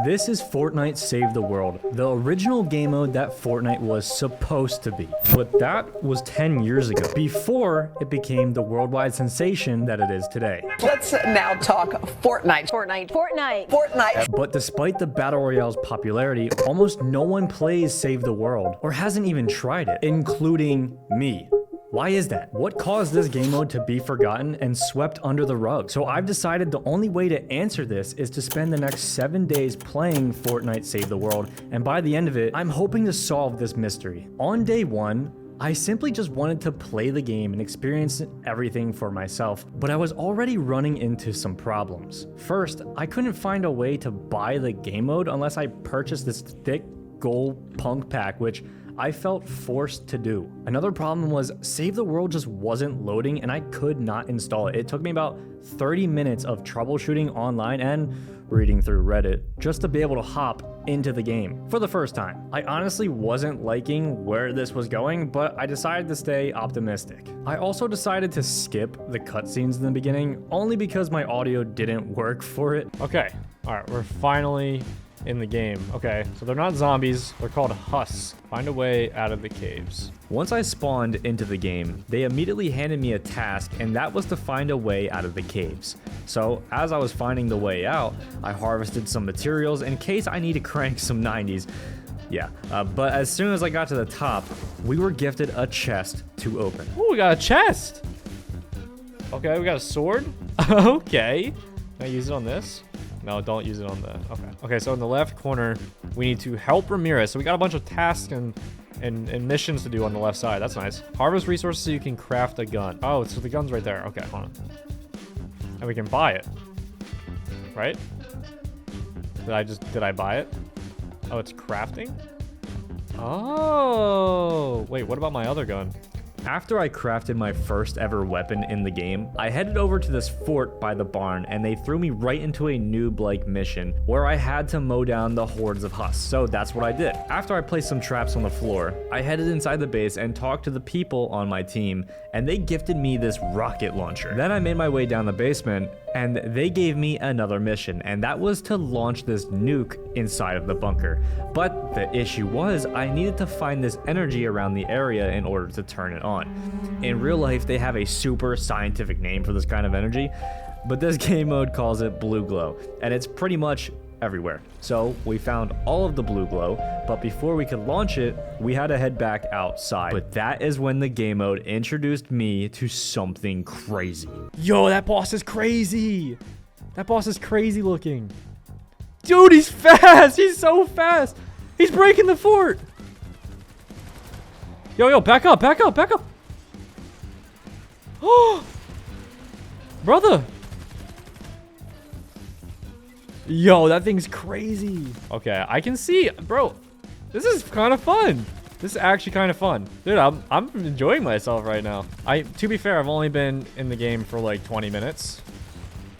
This is Fortnite Save the World, the original game mode that Fortnite was supposed to be. But that was 10 years ago, before it became the worldwide sensation that it is today. Let's now talk Fortnite. But despite the Battle Royale's popularity, almost no one plays Save the World, or hasn't even tried it, including me. Why is that? What caused this game mode to be forgotten and swept under the rug? So I've decided the only way to answer this is to spend the next 7 days playing Fortnite Save the World, and by the end of it, I'm hoping to solve this mystery. On day 1, I simply just wanted to play the game and experience everything for myself, but I was already running into some problems. First, I couldn't find a way to buy the game mode unless I purchased this thick gold punk pack, which I felt forced to do. Another problem was Save the World just wasn't loading and I could not install it. It took me about 30 minutes of troubleshooting online and reading through Reddit just to be able to hop into the game for the first time. I honestly wasn't liking where this was going, but I decided to stay optimistic. I also decided to skip the cutscenes in the beginning only because my audio didn't work for it. Okay, all right, we're finally in the game. Okay, so they're not zombies, they're called husks. Find a way out of the caves. Once I spawned into the game, they immediately handed me a task, and that was to find a way out of the caves. So as I was finding the way out, I harvested some materials in case I need to crank some 90s. Yeah, but as soon as I got to the top, we were gifted a chest to open. Oh, we got a chest. Okay, we got a sword. Okay, can I use it on this? No, don't use it on the, okay, so in the left corner, we need to help Ramirez. So we got a bunch of tasks and missions to do on the left side. That's nice. Harvest resources so you can craft a gun. Oh, so the gun's right there. Okay, hold on. And we can buy it, right? Did I buy it? Oh, it's crafting? Oh, wait, what about my other gun? After I crafted my first ever weapon in the game, I headed over to this fort by the barn and they threw me right into a noob-like mission where I had to mow down the hordes of husks, so that's what I did. After I placed some traps on the floor, I headed inside the base and talked to the people on my team, and they gifted me this rocket launcher. Then I made my way down the basement and they gave me another mission, and that was to launch this nuke inside of the bunker. But the issue was I needed to find this energy around the area in order to turn it on. In real life, they have a super scientific name for this kind of energy, but this game mode calls it blue glow, and it's pretty much everywhere. So we found all of the blue glow, but before we could launch it, we had to head back outside. But that is when the game mode introduced me to something crazy. Yo, that boss is crazy. That boss is crazy looking. Dude, he's fast. He's so fast. He's breaking the fort. Yo, back up. Oh, brother. Yo, that thing's crazy. Okay, I can see, bro. This is kind of fun. This is actually kind of fun. Dude, I'm enjoying myself right now. To be fair, I've only been in the game for like 20 minutes.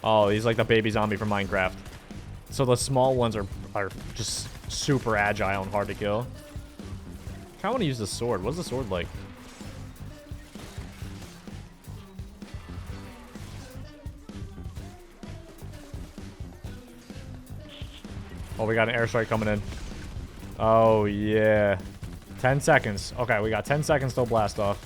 Oh, he's like the baby zombie from Minecraft. So the small ones are just super agile and hard to kill. I kind of want to use the sword. What's the sword like? Oh, we got an airstrike coming in. Oh, yeah. 10 seconds. Okay, we got 10 seconds till blast off.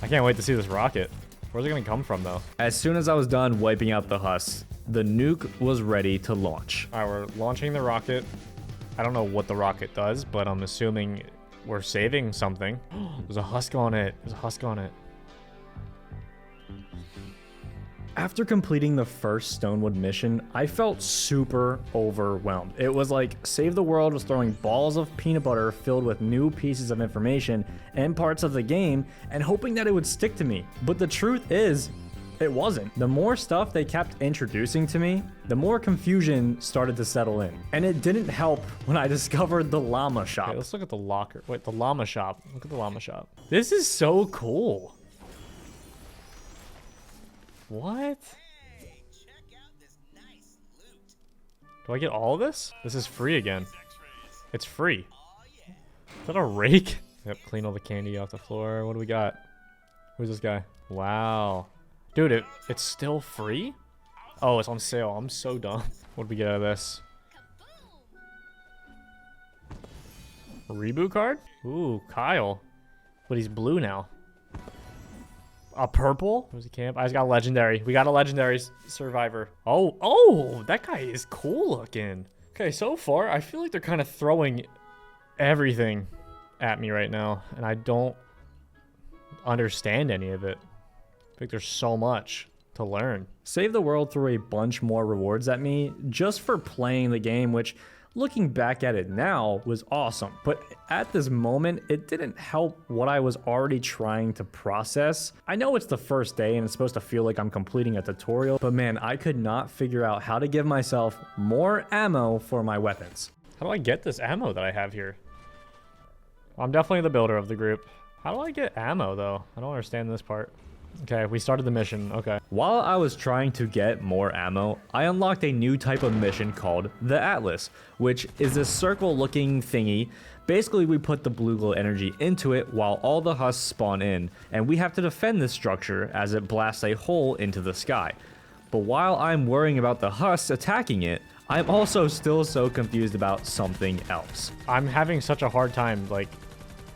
I can't wait to see this rocket. Where's it going to come from, though? As soon as I was done wiping out the husks, the nuke was ready to launch. All right, we're launching the rocket. I don't know what the rocket does, but I'm assuming we're saving something. There's a husk on it. After completing the first Stonewood mission, I felt super overwhelmed. It was like Save the World was throwing balls of peanut butter filled with new pieces of information and parts of the game and hoping that it would stick to me. But the truth is, it wasn't. The more stuff they kept introducing to me, the more confusion started to settle in. And it didn't help when I discovered the llama shop. Okay, let's look at the locker. Wait, the llama shop. Look at the llama shop. This is so cool. What? Hey, check out this nice loot. Do I get all of this? This is free again. It's free. Oh yeah. Is that a rake? Yep, clean all the candy off the floor. What do we got? Who's this guy? Wow. Dude, it's still free? Oh, it's on sale. I'm so dumb. What do we get out of this? Reboot card? Ooh, Kyle. But he's blue now. A purple? Where's the camp? I just got a legendary. We got a legendary survivor. Oh, that guy is cool looking. Okay, so far, I feel like they're kind of throwing everything at me right now, and I don't understand any of it. I think there's so much to learn. Save the World threw a bunch more rewards at me just for playing the game, which, looking back at it now, was awesome. But at this moment, it didn't help what I was already trying to process. I know it's the first day and it's supposed to feel like I'm completing a tutorial, but man, I could not figure out how to give myself more ammo for my weapons. How do I get this ammo that I have here? I'm definitely the builder of the group. How do I get ammo, though? I don't understand this part. Okay, we started the mission. Okay. While I was trying to get more ammo, I unlocked a new type of mission called the Atlas, which is this circle-looking thingy. Basically, we put the blue glow energy into it while all the husks spawn in, and we have to defend this structure as it blasts a hole into the sky. But while I'm worrying about the husks attacking it, I'm also still so confused about something else. I'm having such a hard time, like,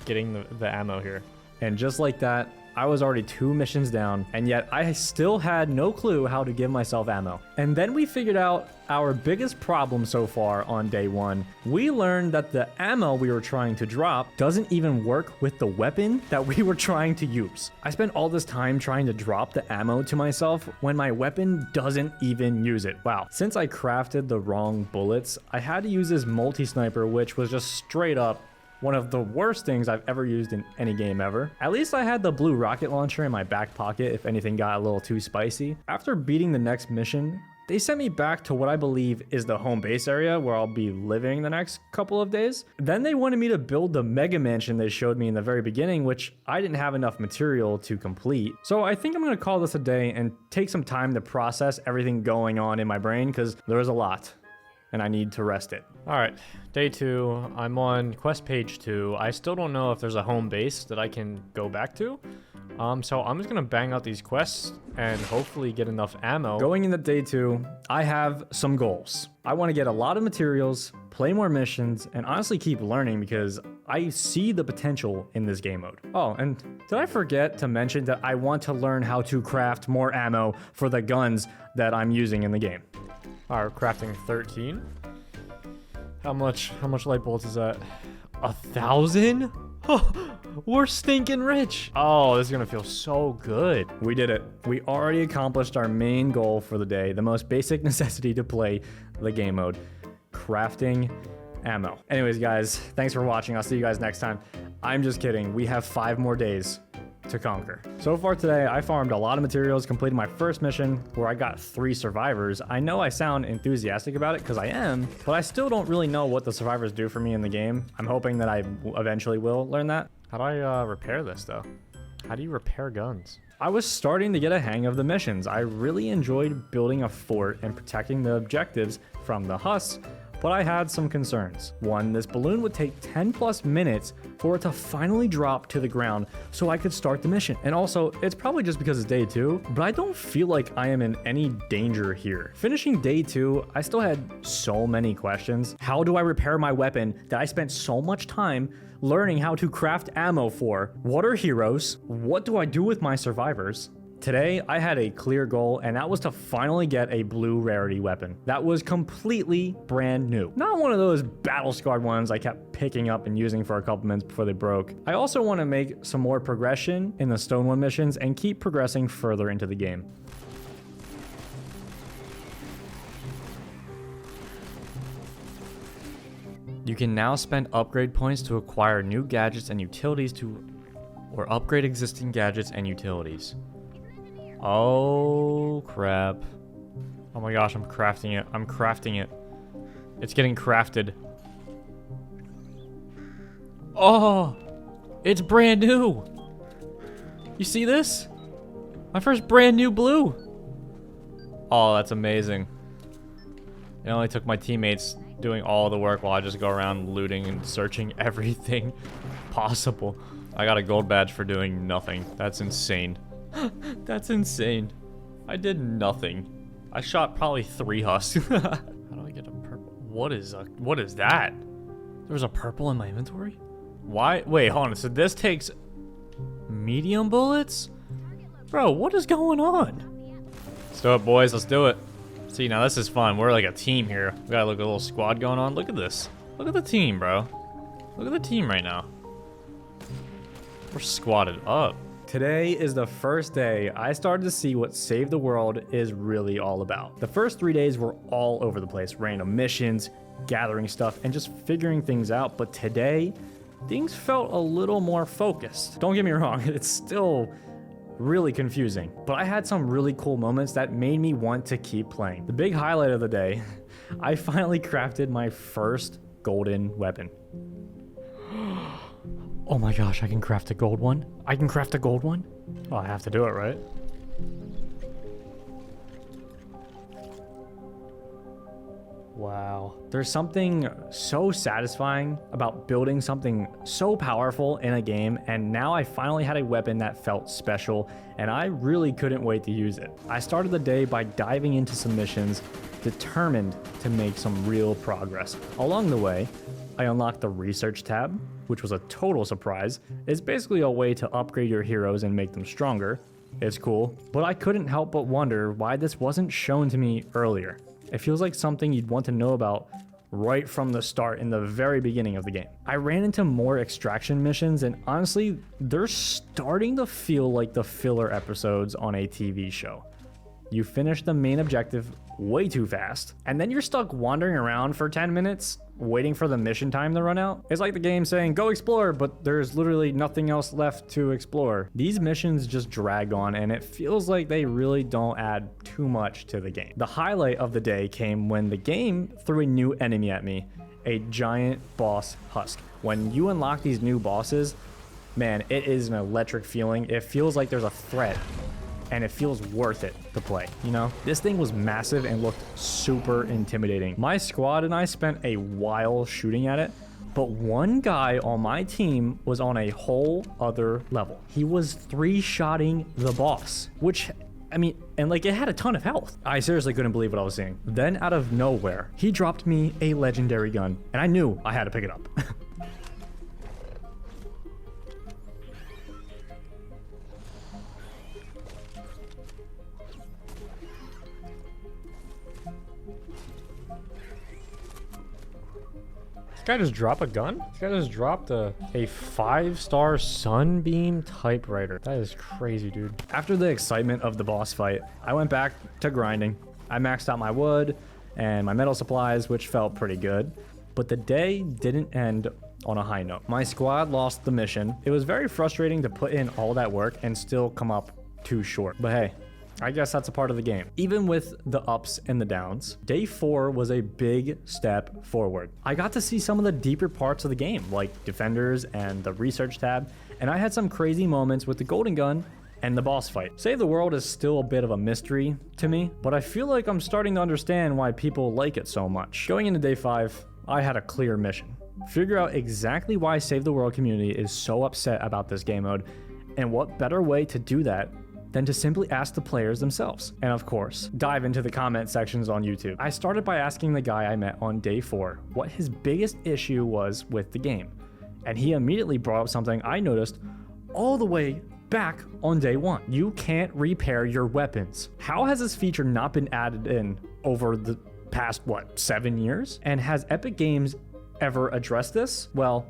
getting the ammo here. And just like that, I was already 2 missions down, and yet I still had no clue how to give myself ammo. And then we figured out our biggest problem so far on day 1. We learned that the ammo we were trying to drop doesn't even work with the weapon that we were trying to use. I spent all this time trying to drop the ammo to myself when my weapon doesn't even use it. Wow. Since I crafted the wrong bullets, I had to use this multi-sniper, which was just straight up one of the worst things I've ever used in any game ever. At least I had the blue rocket launcher in my back pocket if anything got a little too spicy. After beating the next mission, they sent me back to what I believe is the home base area where I'll be living the next couple of days. Then they wanted me to build the mega mansion they showed me in the very beginning, which I didn't have enough material to complete. So I think I'm gonna call this a day and take some time to process everything going on in my brain, because there is a lot and I need to rest it. All right, day 2. I'm on quest page 2. I still don't know if there's a home base that I can go back to. So I'm just gonna bang out these quests and hopefully get enough ammo. Going into day 2, I have some goals. I want to get a lot of materials, play more missions, and honestly keep learning because I see the potential in this game mode. Oh, and did I forget to mention that I want to learn how to craft more ammo for the guns that I'm using in the game? All right, crafting 13. How much light bullets is that? 1,000? Oh, we're stinking rich. Oh, this is gonna feel so good. We did it. We already accomplished our main goal for the day, the most basic necessity to play the game mode, crafting ammo. Anyways, guys, thanks for watching. I'll see you guys next time. I'm just kidding. We have 5 more days to conquer. So far today, I farmed a lot of materials, completed my first mission where I got 3 survivors. I know I sound enthusiastic about it because I am, but I still don't really know what the survivors do for me in the game. I'm hoping that I eventually will learn that. How do I repair this though? How do you repair guns? I was starting to get a hang of the missions. I really enjoyed building a fort and protecting the objectives from the husks, but I had some concerns. One, this balloon would take 10+ minutes for it to finally drop to the ground so I could start the mission. And also, it's probably just because it's day 2, but I don't feel like I am in any danger here. Finishing day 2, I still had so many questions. How do I repair my weapon that I spent so much time learning how to craft ammo for? What are heroes? What do I do with my survivors? Today, I had a clear goal, and that was to finally get a blue rarity weapon. That was completely brand new. Not one of those battle-scarred ones I kept picking up and using for a couple minutes before they broke. I also want to make some more progression in the Stone 1 missions and keep progressing further into the game. You can now spend upgrade points to acquire new gadgets and utilities or upgrade existing gadgets and utilities. Oh, crap. Oh my gosh, I'm crafting it. I'm crafting it. It's getting crafted. Oh, it's brand new. You see this? My first brand new blue. Oh, that's amazing. It only took my teammates doing all the work while I just go around looting and searching everything possible. I got a gold badge for doing nothing. That's insane. That's insane. I did nothing. I shot probably 3 husks. How do I get a purple? What is that? There was a purple in my inventory? Why? Wait, hold on. So this takes medium bullets? Bro, what is going on? Let's do it, boys. Let's do it. See, now this is fun. We're like a team here. We got like a little squad going on. Look at this. Look at the team, bro. Look at the team right now. We're squatted up. Today is the first day I started to see what Save the World is really all about. The first 3 days were all over the place. Random missions, gathering stuff, and just figuring things out. But today, things felt a little more focused. Don't get me wrong, it's still really confusing, but I had some really cool moments that made me want to keep playing. The big highlight of the day, I finally crafted my first golden weapon. Oh my gosh, I can craft a gold one? I can craft a gold one? Oh, I have to do it, right? Wow. There's something so satisfying about building something so powerful in a game, and now I finally had a weapon that felt special, and I really couldn't wait to use it. I started the day by diving into some missions, determined to make some real progress. Along the way, I unlocked the research tab, which was a total surprise. It's basically a way to upgrade your heroes and make them stronger. It's cool, but I couldn't help but wonder why this wasn't shown to me earlier. It feels like something you'd want to know about right from the start in the very beginning of the game. I ran into more extraction missions, and honestly, they're starting to feel like the filler episodes on a TV show. You finish the main objective way too fast, and then you're stuck wandering around for 10 minutes waiting for the mission time to run out. It's like the game saying, go explore, but there's literally nothing else left to explore. These missions just drag on, and it feels like they really don't add too much to the game. The highlight of the day came when the game threw a new enemy at me, a giant boss husk. When you unlock these new bosses, man, it is an electric feeling. It feels like there's a threat, and it feels worth it to play, you know? This thing was massive and looked super intimidating. My squad and I spent a while shooting at it, but one guy on my team was on a whole other level. He was 3-shotting the boss, which, I mean, and like it had a ton of health. I seriously couldn't believe what I was seeing. Then out of nowhere, he dropped me a legendary gun, and I knew I had to pick it up. This guy just dropped a gun? This guy just dropped a 5-star Sunbeam typewriter. That is crazy, dude. After the excitement of the boss fight, I went back to grinding. I maxed out my wood and my metal supplies, which felt pretty good. But the day didn't end on a high note. My squad lost the mission. It was very frustrating to put in all that work and still come up too short. But hey, I guess that's a part of the game. Even with the ups and the downs, day 4 was a big step forward. I got to see some of the deeper parts of the game, like defenders and the research tab, and I had some crazy moments with the golden gun and the boss fight. Save the World is still a bit of a mystery to me, but I feel like I'm starting to understand why people like it so much. Going into day 5, I had a clear mission. Figure out exactly why Save the World community is so upset about this game mode, and what better way to do that than to simply ask the players themselves. And of course, dive into the comment sections on YouTube. I started by asking the guy I met on day 4 what his biggest issue was with the game. And he immediately brought up something I noticed all the way back on day 1. You can't repair your weapons. How has this feature not been added in over the past, 7 years? And has Epic Games ever addressed this? Well,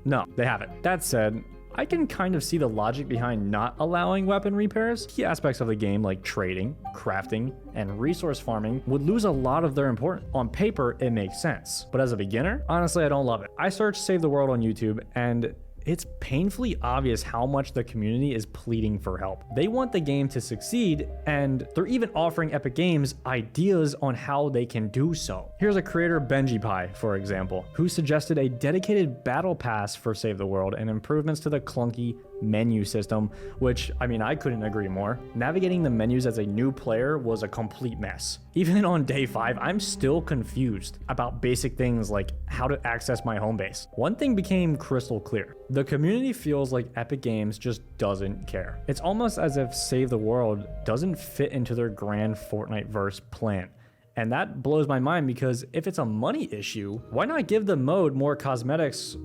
no, they haven't. That said, I can kind of see the logic behind not allowing weapon repairs. Key aspects of the game like trading, crafting, and resource farming would lose a lot of their importance. On paper, it makes sense, but as a beginner, honestly, I don't love it. I searched Save the World on YouTube, and it's painfully obvious how much the community is pleading for help. They want the game to succeed, and they're even offering Epic Games ideas on how they can do so. Here's a creator, Benji Pie, for example, who suggested a dedicated battle pass for Save the World and improvements to the clunky menu system, which, I mean, I couldn't agree more. Navigating the menus as a new player was a complete mess. Even on day 5, I'm still confused about basic things like how to access my home base. One thing became crystal clear. The community feels like Epic Games just doesn't care. It's almost as if Save the World doesn't fit into their grand Fortnite-verse plan. And that blows my mind because if it's a money issue, why not give the mode more cosmetics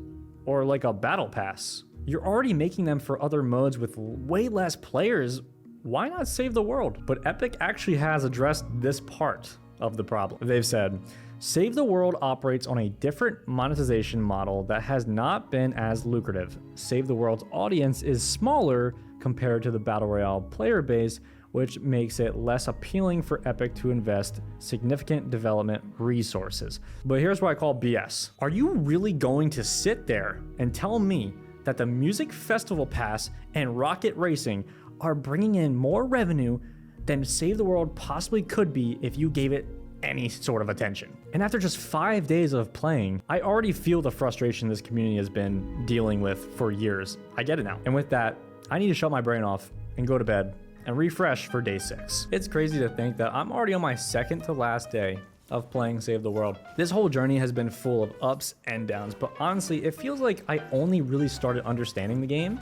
or like a battle pass? You're already making them for other modes with way less players. Why not save the world? But Epic actually has addressed this part of the problem. They've said, Save the World operates on a different monetization model that has not been as lucrative. Save the World's audience is smaller compared to the Battle Royale player base, which makes it less appealing for Epic to invest significant development resources. But here's what I call BS. Are you really going to sit there and tell me that the Music Festival Pass and Rocket Racing are bringing in more revenue than Save the World possibly could be if you gave it any sort of attention? And after just 5 days of playing, I already feel the frustration this community has been dealing with for years. I get it now. And with that, I need to shut my brain off and go to bed and refresh for day 6. It's crazy to think that I'm already on my second to last day of playing Save the World. This whole journey has been full of ups and downs, but honestly, it feels like I only really started understanding the game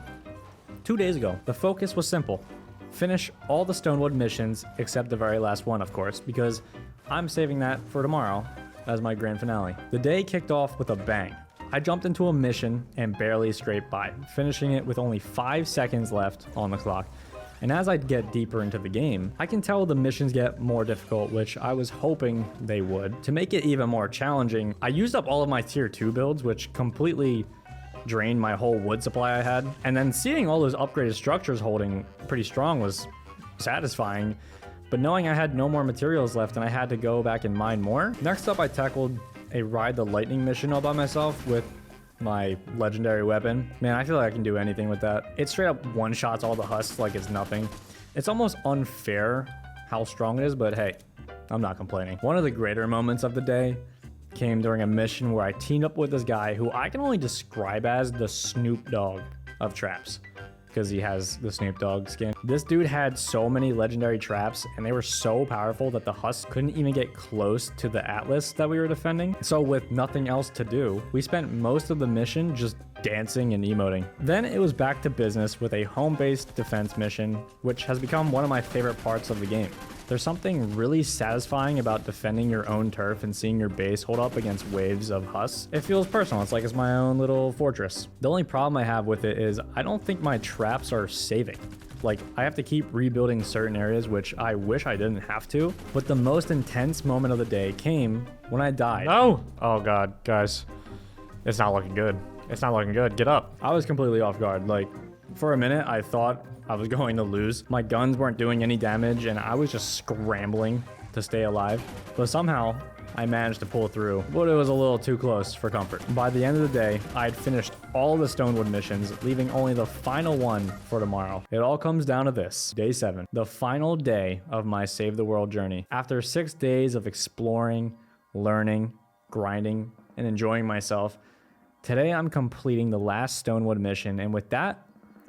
2 days ago. The focus was simple. Finish all the Stonewood missions, except the very last one, of course, because I'm saving that for tomorrow as my grand finale. The day kicked off with a bang. I jumped into a mission and barely scraped by, finishing it with only 5 seconds left on the clock. And as I get deeper into the game, I can tell the missions get more difficult, which I was hoping they would. To make it even more challenging, I used up all of my tier 2 builds, which completely drained my whole wood supply I had. And then seeing all those upgraded structures holding pretty strong was satisfying. But knowing I had no more materials left and I had to go back and mine more. Next up, I tackled a Ride the Lightning mission all by myself with my legendary weapon. Man, I feel like I can do anything with that. It straight up one-shots all the husks like it's nothing. It's almost unfair how strong it is, but hey, I'm not complaining. One of the greater moments of the day came during a mission where I teamed up with this guy who I can only describe as the Snoop Dogg of traps, because he has the Snoop Dogg skin. This dude had so many legendary traps and they were so powerful that the husks couldn't even get close to the Atlas that we were defending. So with nothing else to do, we spent most of the mission just dancing and emoting. Then it was back to business with a home-based defense mission, which has become one of my favorite parts of the game. There's something really satisfying about defending your own turf and seeing your base hold up against waves of husks. It feels personal. It's like it's my own little fortress. The only problem I have with it is I don't think my traps are saving. Like, I have to keep rebuilding certain areas, which I wish I didn't have to. But the most intense moment of the day came when I died. No! Oh god, guys. It's not looking good. It's not looking good. Get up. I was completely off guard. Like, for a minute, I thought I was going to lose. My guns weren't doing any damage, and I was just scrambling to stay alive. But somehow, I managed to pull through, but it was a little too close for comfort. By the end of the day, I had finished all the Stonewood missions, leaving only the final one for tomorrow. It all comes down to this, day 7, the final day of my Save the World journey. After 6 days of exploring, learning, grinding, and enjoying myself, today I'm completing the last Stonewood mission, and with that,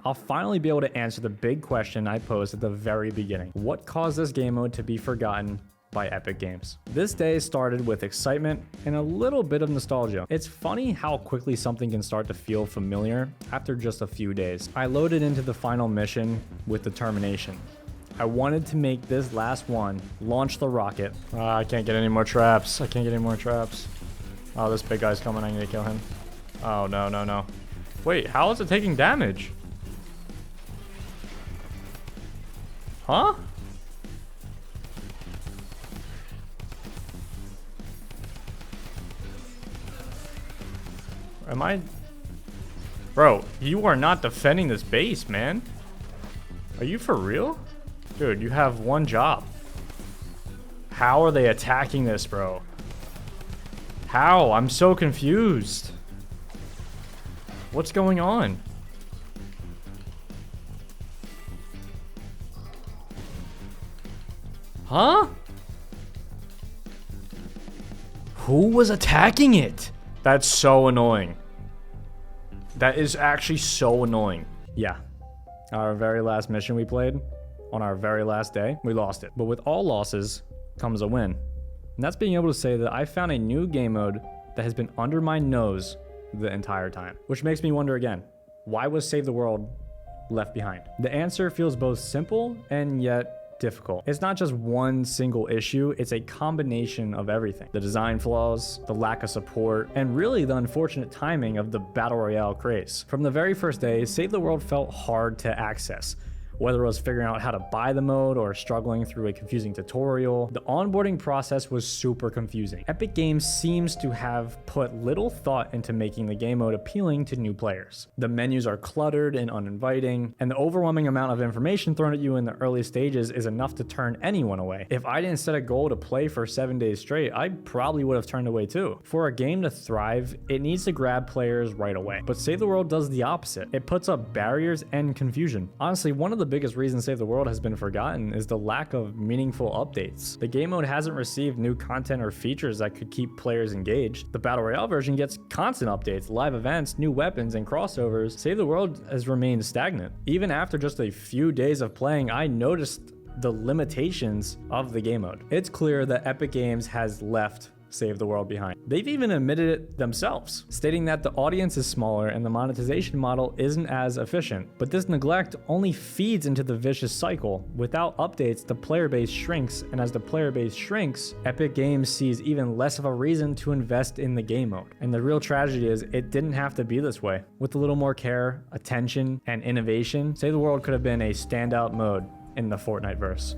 I'll finally be able to answer the big question I posed at the very beginning. What caused this game mode to be forgotten by Epic Games? This day started with excitement and a little bit of nostalgia. It's funny how quickly something can start to feel familiar after just a few days. I loaded into the final mission with determination. I wanted to make this last one, launch the rocket. I can't get any more traps. I can't get any more traps. Oh, this big guy's coming. I need to kill him. Oh, no, no, no. Wait, how is it taking damage? Huh? Am I... Bro, you are not defending this base, man. Are you for real? Dude, you have one job. How are they attacking this, bro? How? I'm so confused. What's going on? Huh? Who was attacking it? That's so annoying. That is actually so annoying. Yeah, our very last mission we played, on our very last day, we lost it. But with all losses comes a win. And that's being able to say that I found a new game mode that has been under my nose the entire time. Which makes me wonder again, why was Save the World left behind? The answer feels both simple and yet difficult. It's not just one single issue, it's a combination of everything. The design flaws, the lack of support, and really the unfortunate timing of the Battle Royale craze. From the very first day, Save the World felt hard to access. Whether it was figuring out how to buy the mode or struggling through a confusing tutorial, the onboarding process was super confusing. Epic Games seems to have put little thought into making the game mode appealing to new players. The menus are cluttered and uninviting, and the overwhelming amount of information thrown at you in the early stages is enough to turn anyone away. If I didn't set a goal to play for 7 days straight, I probably would have turned away too. For a game to thrive, it needs to grab players right away. But Save the World does the opposite. It puts up barriers and confusion. Honestly, one of the biggest reasons Save the World has been forgotten is the lack of meaningful updates. The game mode hasn't received new content or features that could keep players engaged. The Battle Royale version gets constant updates, live events, new weapons, and crossovers. Save the World has remained stagnant. Even after just a few days of playing, I noticed the limitations of the game mode. It's clear that Epic Games has left Save the World behind. They've even admitted it themselves, stating that the audience is smaller and the monetization model isn't as efficient. But this neglect only feeds into the vicious cycle. Without updates, the player base shrinks, and as the player base shrinks, Epic Games sees even less of a reason to invest in the game mode. And the real tragedy is it didn't have to be this way. With a little more care, attention, and innovation, Save the World could have been a standout mode in the Fortnite verse.